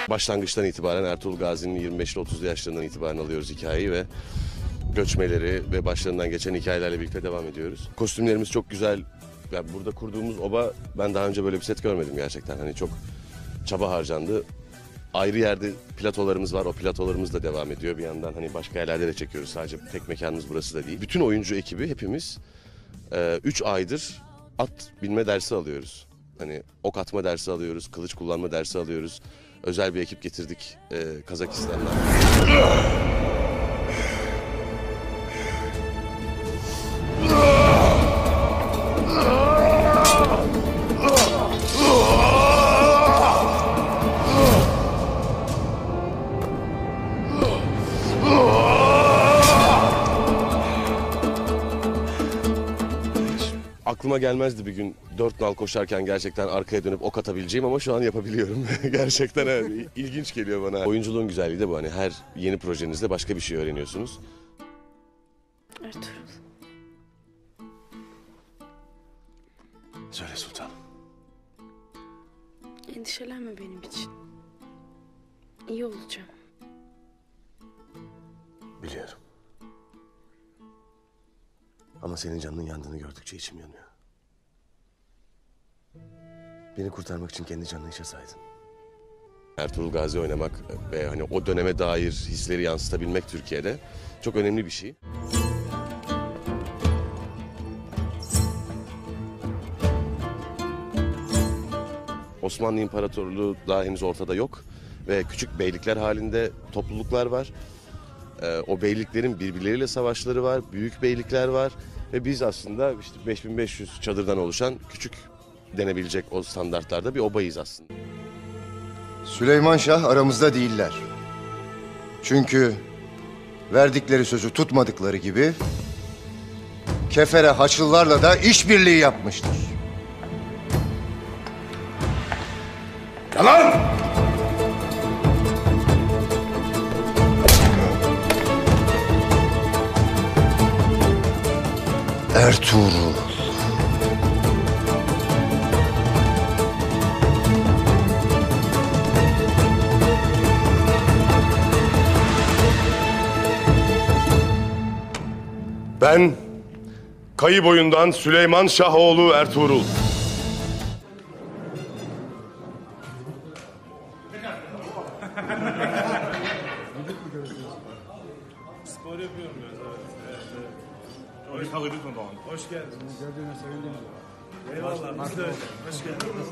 Başlangıçtan itibaren Ertuğrul Gazi'nin 25 ile 30'lu yaşlarından itibaren alıyoruz hikayeyi ve göçmeleri ve başlarından geçen hikayelerle birlikte devam ediyoruz. Kostümlerimiz çok güzel. Yani burada kurduğumuz oba, ben daha önce böyle bir set görmedim gerçekten. Hani çok çaba harcandı. Ayrı yerde platolarımız var. O platolarımız da devam ediyor. Bir yandan hani başka yerlerde de çekiyoruz. Sadece tek mekanımız burası da değil. Bütün oyuncu ekibi hepimiz 3 aydır at binme dersi alıyoruz. Hani ok atma dersi alıyoruz, kılıç kullanma dersi alıyoruz. Özel bir ekip getirdik Kazakistan'dan. Aklıma gelmezdi bir gün 4 nal koşarken gerçekten arkaya dönüp ok atabileceğim ama şu an yapabiliyorum. Gerçekten evet, ilginç geliyor bana. Oyunculuğun güzelliği de bu. Hani her yeni projenizde başka bir şey öğreniyorsunuz. Ertuğrul. Söyle sultanım. Endişelenme benim için. İyi olacağım. Biliyorum. Ama senin canının yandığını gördükçe içim yanıyor. Beni kurtarmak için kendi canını hiçe saydın. Ertuğrul Gazi oynamak ve hani o döneme dair hisleri yansıtabilmek Türkiye'de çok önemli bir şey. Osmanlı İmparatorluğu daha henüz ortada yok ve küçük beylikler halinde topluluklar var. O beyliklerin birbirleriyle savaşları var, büyük beylikler var ve biz aslında işte 5500 çadırdan oluşan küçük denebilecek o standartlarda bir obayız aslında. Süleyman Şah aramızda değiller. Çünkü verdikleri sözü tutmadıkları gibi Kefere Haçlılarla da işbirliği yapmıştır. Yalan! Ertuğrul. Ben Kayı boyundan Süleyman Şahoğlu Ertuğrul. Spor yapıyorum biraz. Evet. Hoş geldiniz. Gördüğüne sevindim. Eyvallah. Biz de öyle. Hoş geldiniz.